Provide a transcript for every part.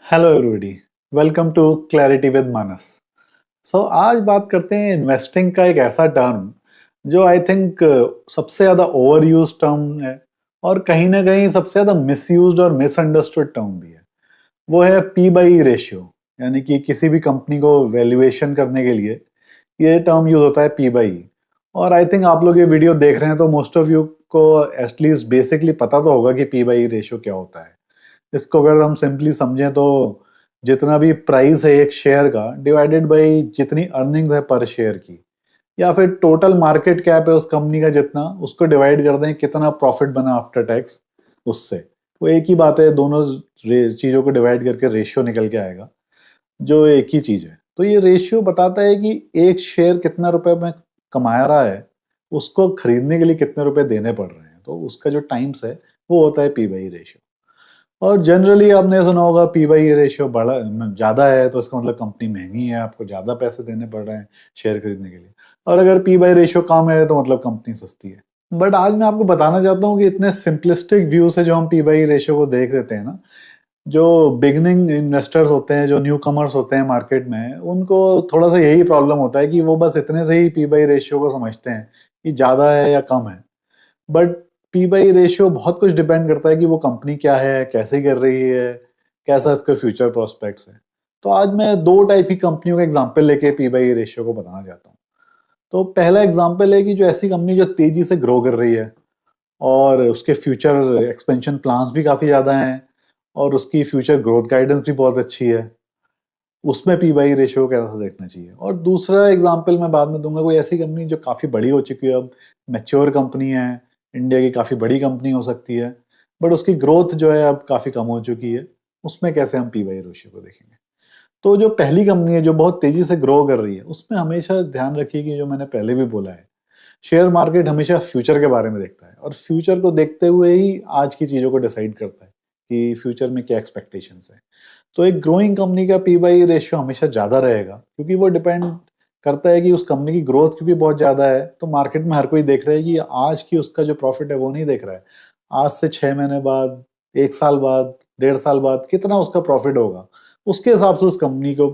Hello everybody, welcome to clarity with Manas. आज बात करते हैं इन्वेस्टिंग का एक ऐसा टर्म जो आई थिंक सबसे ज़्यादा ओवर यूज टर्म है और कहीं ना कहीं सबसे ज़्यादा मिसयूज्ड और मिसअंडरस्टूड टर्म भी है। वो है पी बाई रेशियो, यानी कि किसी भी कंपनी को वैल्यूएशन करने के लिए ये टर्म यूज होता है पी बाई। और आई थिंक आप लोग ये वीडियो देख रहे हैं तो मोस्ट ऑफ यू को एटलीस्ट बेसिकली पता तो होगा कि पी बाई रेशियो क्या होता है। इसको अगर हम सिंपली समझें तो जितना भी प्राइस है एक शेयर का डिवाइडेड बाई जितनी अर्निंग्स है पर शेयर की, या फिर टोटल मार्केट कैप है उस कंपनी का जितना, उसको डिवाइड कर दें कितना प्रॉफिट बना आफ्टर टैक्स उससे। वो एक ही बात है, दोनों चीजों को डिवाइड करके रेशियो निकल के आएगा जो एक ही चीज है। तो ये रेशियो बताता है कि एक शेयर कितना रुपए में कमाया रहा है, उसको खरीदने के लिए कितने रुपए देने पड़ रहे हैं। तो उसका जो टाइम्स है वो होता है पी बाई रेशियो। और जनरली आपने सुना होगा पी बाई रेशियो बड़ा ज्यादा है तो इसका मतलब कंपनी महंगी है, आपको ज्यादा पैसे देने पड़ रहे हैं शेयर खरीदने के लिए। और अगर पी बाई रेशियो कम है तो मतलब कंपनी सस्ती है। बट आज मैं आपको बताना चाहता हूँ कि इतने सिंपलिस्टिक व्यू से जो हम पी बाई रेशियो को देख लेते हैं ना, जो बिगनिंग इन्वेस्टर्स होते हैं, जो न्यू कमर्स होते हैं मार्केट में, उनको थोड़ा सा यही प्रॉब्लम होता है कि वो बस इतने से ही पी बाई रेशियो को समझते हैं कि ज्यादा है या कम है। बट पी बाई रेशियो बहुत कुछ डिपेंड करता है कि वो कंपनी क्या है, कैसे कर रही है, कैसा इसका फ्यूचर प्रोस्पेक्ट्स है। तो आज मैं दो टाइप की कंपनियों का एग्जांपल लेके पी बाई रेशियो को बताना चाहता हूँ। तो पहला एग्जांपल है कि जो ऐसी कंपनी जो तेजी से ग्रो कर रही है और उसके फ्यूचर एक्सपेंशन प्लान्स भी काफी ज्यादा हैं और उसकी फ्यूचर ग्रोथ गाइडेंस भी बहुत अच्छी है, उसमें पी बाई रेशियो कैसा देखना चाहिए। और दूसरा एग्जांपल मैं बाद में दूंगा, कोई ऐसी कंपनी जो काफी बड़ी हो चुकी है, अब मैच्योर कंपनी है, इंडिया की काफी बड़ी कंपनी हो सकती है, बट उसकी ग्रोथ जो है अब काफी कम हो चुकी है, उसमें कैसे हम पी बाई रेशियो को देखेंगे। तो जो पहली कंपनी है जो बहुत तेजी से ग्रो कर रही है, उसमें हमेशा ध्यान रखिए कि जो मैंने पहले भी बोला है, शेयर मार्केट हमेशा फ्यूचर के बारे में देखता है और फ्यूचर को देखते हुए ही आज की चीजों को डिसाइड करता है कि फ्यूचर में क्या एक्सपेक्टेशंस है। तो एक ग्रोइंग कंपनी का पी बाई रेशियो हमेशा ज्यादा रहेगा क्योंकि वो डिपेंड करता है कि उस कंपनी की ग्रोथ क्योंकि बहुत ज्यादा है, तो मार्केट में हर कोई देख रहा है कि आज की उसका जो प्रॉफिट है वो नहीं देख रहा है, आज से 6 महीने बाद, 1 साल बाद, 1.5 साल बाद कितना उसका प्रॉफिट होगा, उसके हिसाब से उस कंपनी को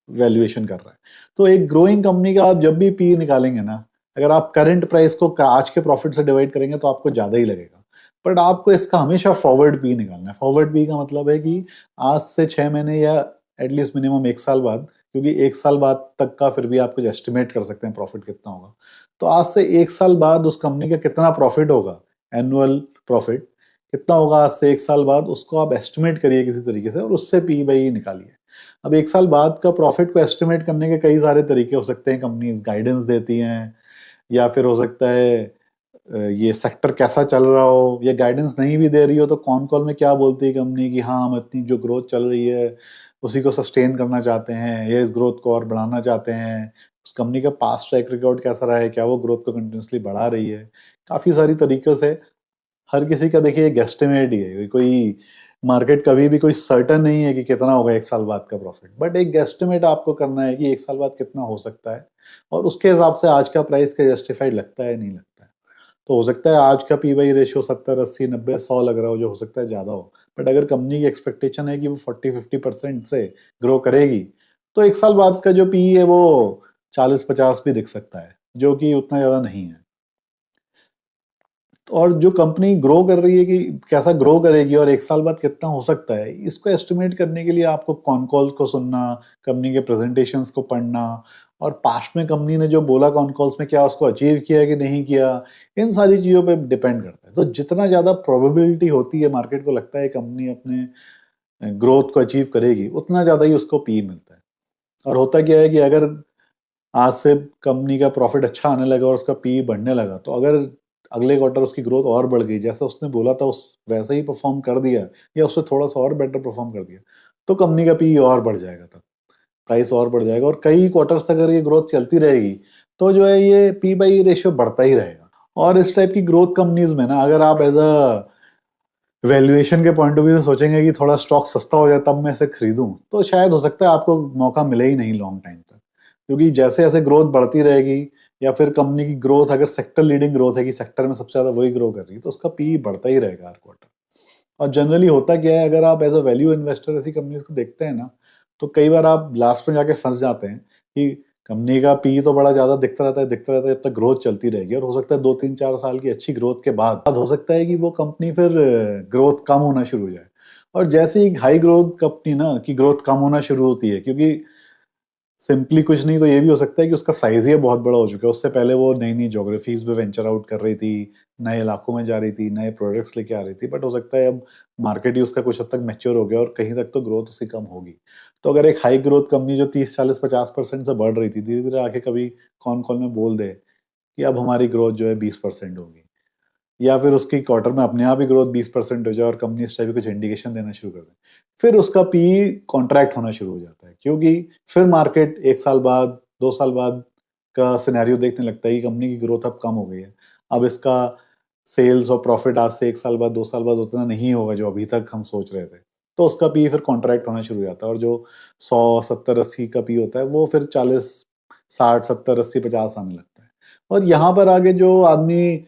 वैल्यूएशन कर रहा है। तो एक ग्रोइंग कंपनी का आप जब भी पी निकालेंगे ना, अगर आप करंट प्राइस को आज के प्रॉफिट से डिवाइड करेंगे तो आपको ज्यादा ही लगेगा। बट आपको इसका हमेशा फॉरवर्ड पी निकालना है। फॉरवर्ड पी का मतलब है कि आज से 6 महीने या एटलीस्ट मिनिमम 1 साल बाद, क्योंकि 1 साल बाद तक का फिर भी आप कुछ एस्टिमेट कर सकते हैं प्रॉफिट कितना होगा। तो आज से 1 साल बाद उस कंपनी का कितना प्रॉफिट होगा, एनुअल प्रॉफिट कितना होगा आज से 1 साल बाद, उसको आप एस्टिमेट करिए किसी तरीके से और उससे पी बाई निकालिए। अब 1 साल बाद का प्रॉफिट को एस्टिमेट करने के कई सारे तरीके हो सकते हैं, कंपनीज गाइडेंस देती हैं, या फिर हो सकता है ये सेक्टर कैसा चल रहा हो, या गाइडेंस नहीं भी दे रही हो तो कौन कॉल में क्या बोलती है कंपनी कि हाँ हम इतनी जो ग्रोथ चल रही है उसी को सस्टेन करना चाहते हैं या इस ग्रोथ को और बढ़ाना चाहते हैं, उस कंपनी का पास्ट ट्रैक रिकॉर्ड कैसा रहा है, क्या वो ग्रोथ को कंटिन्यूसली बढ़ा रही है। काफी सारी तरीकों से हर किसी का देखिए गेस्टिमेट ही है, कोई मार्केट कभी भी कोई सर्टन नहीं है कि कितना होगा 1 साल बाद का प्रॉफिट, बट एक गेस्टिमेट आपको करना है कि 1 साल बाद कितना हो सकता है और उसके हिसाब से आज का प्राइस का जस्टिफाइड लगता है नहीं लगता है। तो हो सकता है आज का पी बाई रेशियो 70, 80, 90, 100 लग रहा हो, जो हो सकता है ज्यादा हो, बट अगर कंपनी की एक्सपेक्टेशन है कि वो 40, 50% से ग्रो करेगी तो 1 साल बाद का जो पी है वो 40, 50 भी दिख सकता है, जो कि उतना ज्यादा नहीं है। और जो कंपनी ग्रो कर रही है कि कैसा ग्रो करेगी और 1 साल बाद कितना हो सकता है, इसको एस्टिमेट करने के लिए आपको कॉन कॉल को सुनना, कंपनी के प्रेजेंटेशंस को पढ़ना और पास्ट में कंपनी ने जो बोला कॉन कॉल्स में क्या उसको अचीव किया कि नहीं किया, इन सारी चीजों पे डिपेंड करता है। तो जितना ज्यादा प्रोबेबिलिटी होती है, मार्केट को लगता है कंपनी अपने ग्रोथ को अचीव करेगी, उतना ज्यादा ही उसको पी मिलता है। और होता क्या है कि अगर आज से कंपनी का प्रॉफिट अच्छा आने लगा और उसका पी बढ़ने लगा, तो अगर अगले क्वार्टर उसकी ग्रोथ और बढ़ गई, जैसा उसने बोला था उस वैसे ही परफॉर्म कर दिया या उससे थोड़ा सा और बेटर परफॉर्म कर दिया, तो कंपनी का पी और बढ़ जाएगा, तब प्राइस और बढ़ जाएगा और कई क्वार्टर्स तक अगर ये ग्रोथ चलती रहेगी तो जो है ये पी बाई रेशियो बढ़ता ही रहेगा। और इस टाइप की ग्रोथ कंपनीज में ना, अगर आप एज अ वैल्यूएशन के पॉइंट ऑफ व्यू से सोचेंगे कि थोड़ा स्टॉक सस्ता हो जाए तब मैं इसे खरीदूं, तो शायद हो सकता है आपको मौका मिले ही नहीं लॉन्ग टाइम तक, क्योंकि जैसे जैसे ग्रोथ बढ़ती रहेगी या फिर कंपनी की ग्रोथ अगर सेक्टर लीडिंग ग्रोथ है कि सेक्टर में सबसे ज्यादा वही ग्रो कर रही है, तो उसका पी बढ़ता ही रहेगा हर क्वार्टर। और जनरली होता क्या है, अगर आप एज अ वैल्यू इन्वेस्टर ऐसी कंपनीज को देखते हैं ना, तो कई बार आप लास्ट में जाके फंस जाते हैं कि कंपनी का पी तो बड़ा ज्यादा दिखता रहता है जब तक ग्रोथ चलती रहेगी, और हो सकता है 2 3 4 साल की अच्छी ग्रोथ के बाद हो सकता है कि वो कंपनी फिर ग्रोथ कम होना शुरू हो जाए। और जैसे ही हाई ग्रोथ कंपनी ना की ग्रोथ कम होना शुरू होती है, क्योंकि सिंपली कुछ नहीं तो ये भी हो सकता है कि उसका साइज ही बहुत बड़ा हो चुका है, उससे पहले वो नई नई ज्योग्राफीज में वेंचर आउट कर रही थी, नए इलाकों में जा रही थी, नए प्रोडक्ट्स लेके आ रही थी, बट हो सकता है अब मार्केट ही उसका कुछ हद तक मैच्योर हो गया और कहीं तक तो ग्रोथ उसकी कम होगी। तो अगर एक हाई ग्रोथ कंपनी जो 30 40 50% से बढ़ रही थी, धीरे धीरे आके कभी कौन कॉल में बोल दे कि अब हमारी ग्रोथ जो है 20% होगी, या फिर उसकी क्वार्टर में अपने आप ही ग्रोथ 20% हो जाए और कंपनी इस टाइप की कुछ इंडिकेशन देना शुरू कर दे, फिर उसका पी कॉन्ट्रैक्ट होना शुरू हो जाता है, क्योंकि फिर मार्केट 1 साल बाद 2 साल बाद का सिनेरियो देखने लगता है कि कंपनी की ग्रोथ अब कम हो गई है, अब इसका सेल्स और प्रॉफिट आज से 1 साल बाद 2 साल बाद उतना नहीं होगा जो अभी तक हम सोच रहे थे। तो उसका पी फिर कॉन्ट्रैक्ट होना शुरू हो जाता है, और जो 100 70 80 का पी होता है वो फिर 40 60 70 80 50 आने लगता है। और यहाँ पर आगे जो आदमी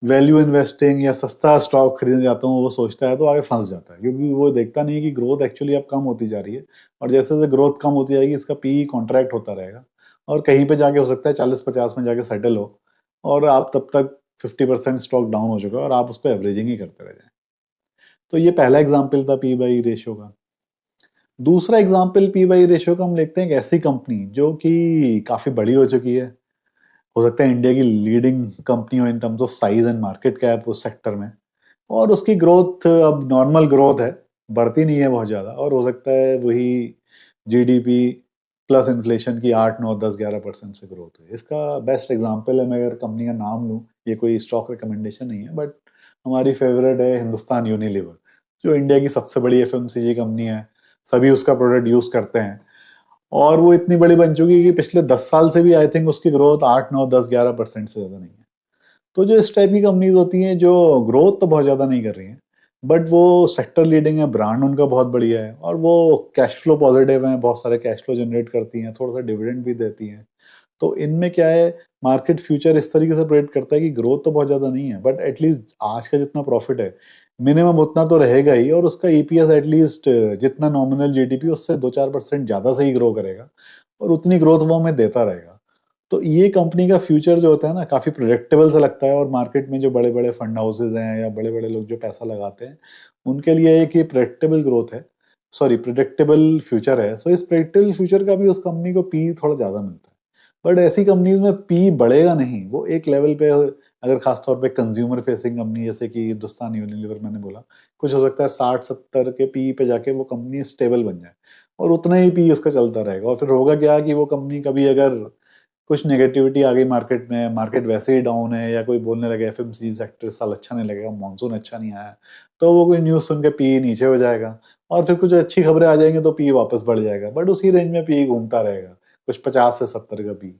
वैल्यू इन्वेस्टिंग या सस्ता स्टॉक खरीदने जाता हूँ वो सोचता है तो आगे फंस जाता है, क्योंकि वो देखता नहीं कि ग्रोथ एक्चुअली अब कम होती जा रही है, और जैसे जैसे ग्रोथ कम होती जाएगी इसका पी कॉन्ट्रैक्ट होता रहेगा, और कहीं पे जाके हो सकता है 40 50 में जाके सेटल हो, और आप तब तक 50% स्टॉक डाउन हो चुका है और आप उसको एवरेजिंग ही करते रह जाए। तो ये पहला एग्जाम्पल था पी बाई रेशियो का। दूसरा एग्जाम्पल पी बाई रेशियो का हम देखते हैं एक ऐसी कंपनी जो कि काफी बड़ी हो चुकी है, हो सकता है इंडिया की लीडिंग कंपनी हो in terms of size and market cap उस सेक्टर में, और उसकी ग्रोथ अब नॉर्मल ग्रोथ है, बढ़ती नहीं है बहुत ज्यादा, और हो सकता है वही जीडीपी प्लस इन्फ्लेशन की 8 9 10 11% से ग्रोथ है। इसका बेस्ट एग्जांपल है, मैं अगर कंपनी का नाम लूं, ये कोई स्टॉक रिकमेंडेशन नहीं है, बट हमारी फेवरेट है हिंदुस्तान यूनिलीवर, जो इंडिया की सबसे बड़ी एफएमसीजी कंपनी है, सभी उसका प्रोडक्ट यूज करते हैं, और वो इतनी बड़ी बन चुकी है कि पिछले 10 साल से भी आई थिंक उसकी ग्रोथ 8 9 10 11% से ज्यादा नहीं है। तो जो इस टाइप की कंपनीज होती हैं जो ग्रोथ तो बहुत ज्यादा नहीं कर रही हैं, बट वो सेक्टर लीडिंग है, ब्रांड उनका बहुत बढ़िया है, और वो कैश फ्लो पॉजिटिव हैं, बहुत सारे कैश फ्लो जनरेट करती हैं, थोड़ा सा डिविडेंड भी देती हैं। तो इनमें क्या है, मार्केट फ्यूचर इस तरीके से प्रेडिक्ट करता है कि ग्रोथ तो बहुत ज्यादा नहीं है, बट एटलीस्ट आज का जितना प्रॉफिट है मिनिमम उतना तो रहेगा ही, और उसका ईपीएस एटलीस्ट जितना नॉमिनल जीडीपी उससे 2 4% ज्यादा से ही ग्रो करेगा, और उतनी ग्रोथ वो हमें देता रहेगा। तो ये कंपनी का फ्यूचर जो होता है ना, काफी प्रिडिक्टेबल सा लगता है, और मार्केट में जो बड़े बड़े फंड हाउसेज हैं या बड़े बड़े लोग जो पैसा लगाते हैं उनके लिए एक ये प्रिडिक्टेबल ग्रोथ है, सॉरी प्रिडिक्टेबल फ्यूचर है। सो इस प्रिडिक्टेबल फ्यूचर का भी उस कंपनी को पी थोड़ा ज्यादा मिलता है, बट ऐसी कंपनीज में पी बढ़ेगा नहीं, वो एक लेवल पे, अगर खासतौर पे कंज्यूमर फेसिंग कंपनी जैसे कि हिंदुस्तान यूनिलीवर मैंने बोला, कुछ हो सकता है 60 70 के पी पे जाके वो कंपनी स्टेबल बन जाए, और उतना ही पी उसका चलता रहेगा, और फिर होगा क्या कि वो कंपनी कभी अगर कुछ नेगेटिविटी आ गई मार्केट में, मार्केट वैसे ही डाउन है, या कोई बोलने लगे एफएमसीजी सेक्टर साल अच्छा नहीं लगेगा, मानसून अच्छा नहीं आया, तो वो कोई न्यूज सुन के पी नीचे हो जाएगा, और फिर कुछ अच्छी खबरें आ जाएंगी तो पी वापस बढ़ जाएगा, बट उसी रेंज में पी घूमता रहेगा, कुछ 50 से 70 का पी।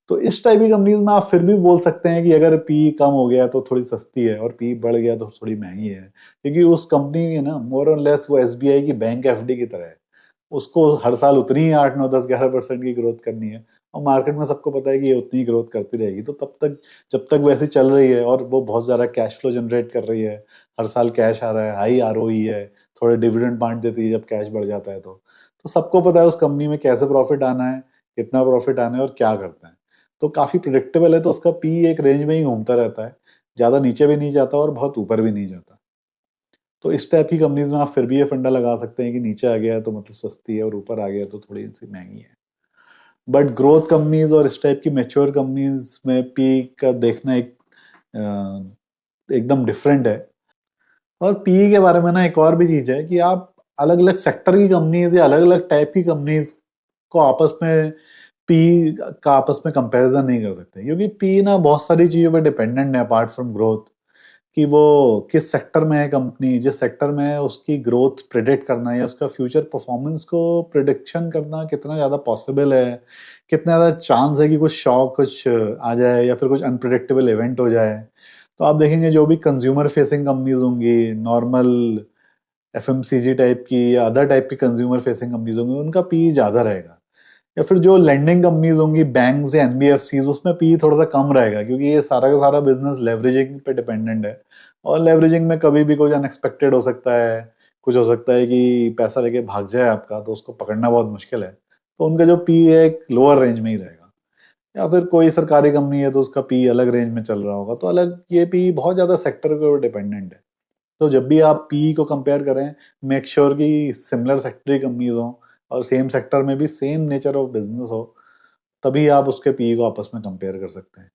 तो इस टाइप की कंपनीज में आप फिर भी बोल सकते हैं कि अगर पी कम हो गया तो थोड़ी सस्ती है, और पी बढ़ गया तो थोड़ी महंगी है, क्योंकि उस कंपनी में ना मोर और लेस वो एसबीआई की बैंक एफडी की तरह है, उसको हर साल उतनी ही 8 9 10 11% की ग्रोथ करनी है, और मार्केट में सबको पता है कि ये उतनी ग्रोथ करती रहेगी, तो तब तक जब तक वैसे चल रही है और वो बहुत ज्यादा कैश फ्लो जनरेट कर रही है, हर साल कैश आ रहा है, हाई आरओई है, थोड़े डिविडेंड बांट देती है जब कैश बढ़ जाता है, तो सबको पता है उस कंपनी में कैसे प्रॉफिट आना है, कितना प्रॉफिट आना है और क्या करता है, तो काफी प्रिडिक्टेबल है, तो उसका पी एक रेंज में ही घूमता रहता है, ज्यादा नीचे भी नहीं जाता और बहुत ऊपर भी नहीं जाता। तो इस टाइप की कंपनीज में आप फिर भी ये फंडा लगा सकते हैं कि नीचे आ गया है तो मतलब सस्ती है, और ऊपर आ गया तो थोड़ी सी महंगी है। बट ग्रोथ कंपनीज और इस टाइप की मेच्योर कंपनीज में पी का देखना एक एकदम डिफरेंट है। और पी के बारे में ना एक और भी चीज है कि आप अलग अलग सेक्टर की कंपनीज या अलग अलग टाइप की कंपनीज को आपस में पी का आपस में कंपैरिजन नहीं कर सकते, क्योंकि पी ना बहुत सारी चीजों पर डिपेंडेंट है अपार्ट फ्रॉम ग्रोथ, कि वो किस सेक्टर में है कंपनी, जिस सेक्टर में है उसकी ग्रोथ प्रिडिक्ट करना या उसका फ्यूचर परफॉर्मेंस को प्रिडिक्शन करना कितना ज़्यादा पॉसिबल है, कितना ज़्यादा चांस है कि कुछ शॉक कुछ आ जाए या फिर कुछ अनप्रिडिक्टेबल इवेंट हो जाए। तो आप देखेंगे जो भी कंज्यूमर फेसिंग कंपनीज होंगी, नॉर्मल एफएमसीजी टाइप की या अदर टाइप की कंज्यूमर फेसिंग कंपनीज होंगी, उनका पी ज़्यादा रहेगा, या फिर जो लेंडिंग कंपनीज होंगी बैंक्स या एनबीएफसीज, उसमें पी थोड़ा सा कम रहेगा, क्योंकि ये सारा का सारा बिजनेस लेवरेजिंग पे डिपेंडेंट है, और लेवरेजिंग में कभी भी कुछ अनएक्सपेक्टेड हो सकता है। कुछ हो सकता है कि पैसा लेके भाग जाए आपका, तो उसको पकड़ना बहुत मुश्किल है। तो उनका जो पी है एक लोअर रेंज में ही रहेगा। या फिर कोई सरकारी कंपनी है तो उसका पी अलग रेंज में चल रहा होगा, तो अलग, ये पी बहुत ज्यादा सेक्टर के ऊपर डिपेंडेंट है। तो जब भी आप पी को कंपेयर करें, मेक श्योर कि सिमिलर सेक्टर की कंपनीज हो और सेम सेक्टर में भी सेम नेचर ऑफ बिजनेस हो, तभी आप उसके पी को आपस में कंपेयर कर सकते हैं।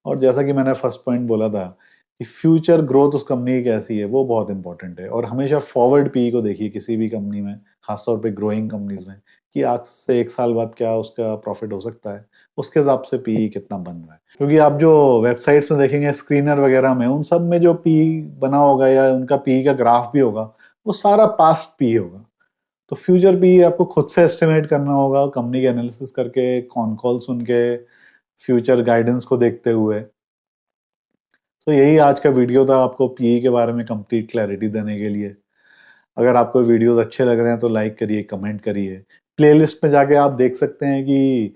और जैसा कि मैंने फर्स्ट पॉइंट बोला था कि फ्यूचर ग्रोथ उस कंपनी की कैसी है, वो बहुत इंपॉर्टेंट है। और हमेशा फॉरवर्ड पी को देखिए किसी भी कंपनी में, खासतौर पे ग्रोइंग कंपनीज में, कि आज से 1 साल बाद क्या उसका प्रॉफिट हो सकता है, उसके हिसाब से पी कितना बन रहा है। क्योंकि आप जो वेबसाइट्स में देखेंगे स्क्रीनर वगैरह में, उन सब में जो पी बना होगा या उनका पी का ग्राफ भी होगा, वो सारा पास्ट पी होगा। तो फ्यूचर पी आपको खुद से एस्टिमेट करना होगा, कंपनी के एनालिसिस करके, कॉन कॉल सुन के, फ्यूचर गाइडेंस को देखते हुए। तो यही आज का वीडियो था, आपको पीई के बारे में कंप्लीट क्लैरिटी देने के लिए। अगर आपको वीडियोस अच्छे लग रहे हैं तो लाइक करिए, कमेंट करिए। प्लेलिस्ट में जाके आप देख सकते हैं कि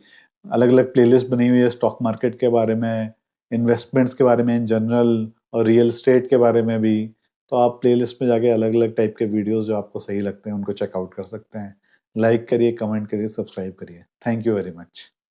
अलग अलग प्लेलिस्ट बनी हुई है स्टॉक मार्केट के बारे में, इन्वेस्टमेंट्स के बारे में इन जनरल, और रियल एस्टेट के बारे में भी। तो आप प्लेलिस्ट में जाके अलग अलग टाइप के वीडियोस जो आपको सही लगते हैं उनको चेकआउट कर सकते हैं। लाइक करिए, कमेंट करिए, सब्सक्राइब करिए। Thank you very much.